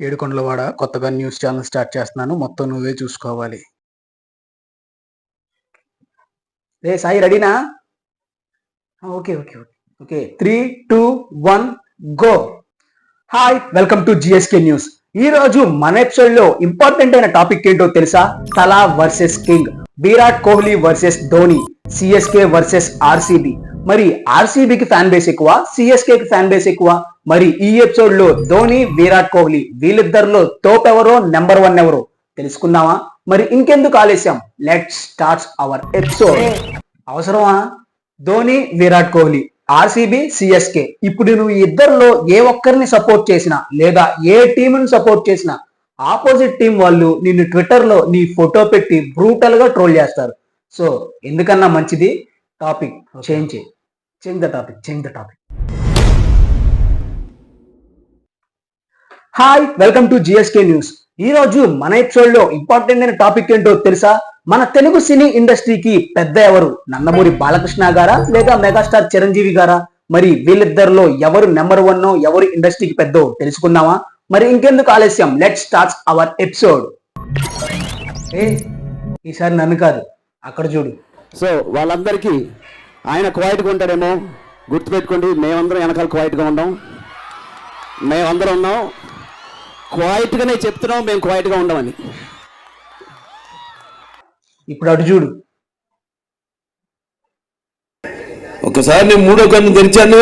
ఏడుకొండలవాడ కొత్తగా news channel start చేస్తున్నాను. మొత్తం నువ్వే చూసుకోవాలి. రే సాయి రెడీనా? Okay okay okay okay 3, 2, 1 go. Hi, welcome to GSK news. ఈ రోజు మన ఎపిసోడ్ లో ఇంపార్టెంట్ అయిన టాపిక్ ఏంటో తెలుసా? తలా versus king, Virat Kohli versus Dhoni, CSK versus RCB. మరి ఆర్సీబీకి ఫ్యాన్ బేస్ ఎక్కువ, సిఎస్కే కి ఫ్యాన్ బేస్ ఎక్కువ. మరి ఈ ఎపిసోడ్ లో ధోని, విరాట్ కోహ్లీ వీళ్ళిద్దరిలో తోప్ ఎవరో, నెంబర్ 1 ఎవరో తెలుసుకుందామా? మరి ఇంకెందుకు ఆలస్యం, లెట్స్ స్టార్ట్ అవర్ ఎపిసోడ్. అవసరమా? Dhoni, Virat Kohli, RCB, CSK. ఇప్పుడు నువ్వు ఇద్దరిలో ఏ ఒక్కరిని సపోర్ట్ చేసినా లేదా ఏ టీంని సపోర్ట్ చేసినా ఆపోజిట్ టీం వాళ్ళు నిన్ను ట్విట్టర్ లో నీ ఫోటో పెట్టి బ్రూటల్ గా ట్రోల్ చేస్తారు. సో ఎందుకన్నా మంచిది topic change the topic. Hi, welcome to GSK news. ఈ రోజు మన ఎపిసోడ్ లో ఇంపార్టెంట్ అయిన టాపిక్ ఏంటో తెలుసా? మన తెలుగు సినీ ఇండస్ట్రీకి పెద్ద ఎవరు, నందమూరి బాలకృష్ణ గారా లేదా మెగాస్టార్ చిరంజీవి గారా? మరి వీళ్ళిద్దరిలో ఎవరు నెంబర్ 1, ఎవరు ఇండస్ట్రీకి పెద్దో తెలుసుకుందామా? మరి ఇంకెందుకు ఆలస్యం, లెట్స్ స్టార్ట్ అవర్ ఎపిసోడ్. ఈసారి నన్ను కాదు, అక్కడ చూడు. సో వాళ్ళందరికీ ఆయన క్వైట్గా ఉంటాడేమో, గుర్తుపెట్టుకోండి. మేమందరం వెనకాల క్వైట్గా ఉండం. మేమందరం ఉన్నాం క్వైట్గానే చెప్తున్నాం, మేము క్వైట్గా ఉండమని. ఇప్పుడు అటు చూడు. ఒకసారి నేను మూడో కన్ను తెరిచాను.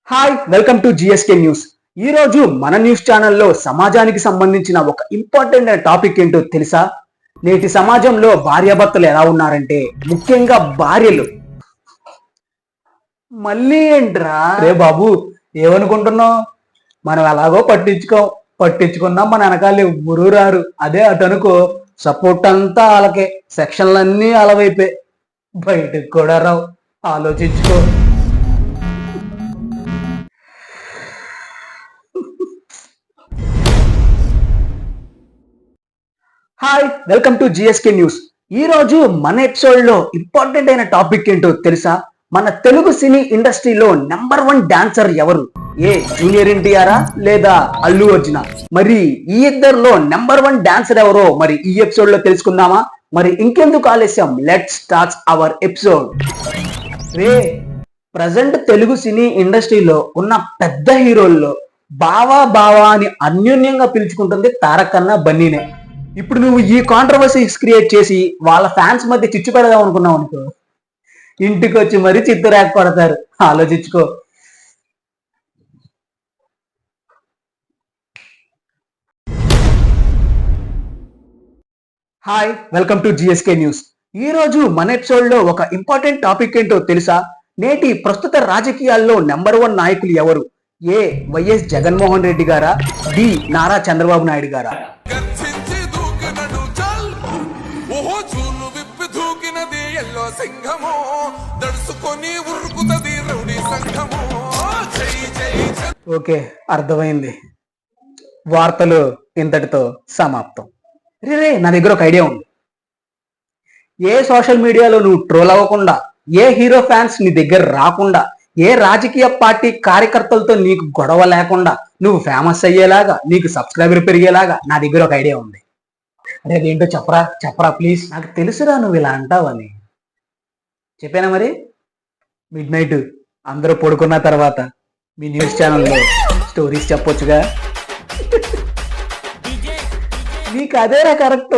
Hi, welcome to GSK news. ఈ రోజు మన న్యూస్ ఛానల్లో సమాజానికి సంబంధించిన ఒక ఇంపార్టెంట్ టాపిక్ ఏంటో తెలుసా? నేటి సమాజంలో భార్యాభర్తలు ఎలా ఉన్నారంటే, ముఖ్యంగా భార్యలు. మళ్ళీ ఏంట్రా రే బాబు, ఏమనుకుంటున్నావు? మనం ఎలాగో పట్టించుకున్నా మన వెనకాల ఎవ్వరూ రారు. అదే అటనుకో, సపోర్ట్ అంతా వాళ్ళకే, సెక్షన్లన్నీ అలవైపోయి బయటకు కూడా రావు. ఆలోచించుకో. Hi, welcome to GSK news. ఈ రోజు మన ఎపిసోడ్ లో ఇంపార్టెంట్ అయిన టాపిక్ ఏంటో తెలుసా? మన తెలుగు సినీ ఇండస్ట్రీలో నెంబర్ 1 డాన్సర్ ఎవరు? ఏ జూనియర్ ఎన్టీఆరా లేదా అల్లు అర్జున? మరి ఈ ఇద్దరిలో నెంబర్ 1 డాన్సర్ ఎవరో మరి ఈ ఎపిసోడ్ లో తెలుసుకుందామా? మరి ఇంకెందుకు ఆలస్యం, లెట్స్ స్టార్ట్ అవర్ ఎపిసోడ్. రే, ప్రజెంట్ తెలుగు సినీ ఇండస్ట్రీలో ఉన్న పెద్ద హీరోల్లో బావా అని అన్యోన్యంగా పిలుచుకుంటుంది తారక్ అన్న, బన్నీనే. ఇప్పుడు నువ్వు ఈ కాంట్రవర్సీస్ క్రియేట్ చేసి వాళ్ళ ఫ్యాన్స్ మధ్య చిచ్చు పెడదాం అనుకున్నావు అనుకో, ఇంటికి వచ్చి మరీ చిత్తు ర్యాక్ కొడతారు. ఆలోచించుకో. Hi, welcome to GSK news. ఈ రోజు మన ఎపిసోడ్ లో ఒక ఇంపార్టెంట్ టాపిక్ ఏంటో తెలుసా? నేటి ప్రస్తుత రాజకీయాల్లో నెంబర్ 1 నాయకులు ఎవరు? ఏ వైఎస్ జగన్మోహన్ రెడ్డి గారా? బి నారా చంద్రబాబు నాయుడు గారా? ఓకే, అర్థమైంది. వార్తలు ఇంతటితో సమాప్తం. రే, నా దగ్గర ఒక ఐడియా ఉంది. ఏ సోషల్ మీడియాలో నువ్వు ట్రోల్ అవ్వకుండా, ఏ హీరో ఫ్యాన్స్ నీ దగ్గర రాకుండా, ఏ రాజకీయ పార్టీ కార్యకర్తలతో నీకు గొడవ లేకుండా నువ్వు ఫేమస్ అయ్యేలాగా, నీకు సబ్స్క్రైబర్ పెరిగేలాగా నా దగ్గర ఒక ఐడియా ఉంది. అరే అదేంటో చెప్పరా ప్లీజ్. నాకు తెలుసురా నువ్వు ఇలా అంటావని. చెప్పానా? మరి మిడ్ నైట్ అందరూ పడుకున్న తర్వాత మీ న్యూస్ ఛానల్లో స్టోరీస్ చెప్పొచ్చుగా. నీకు అదేరా కరెక్ట్.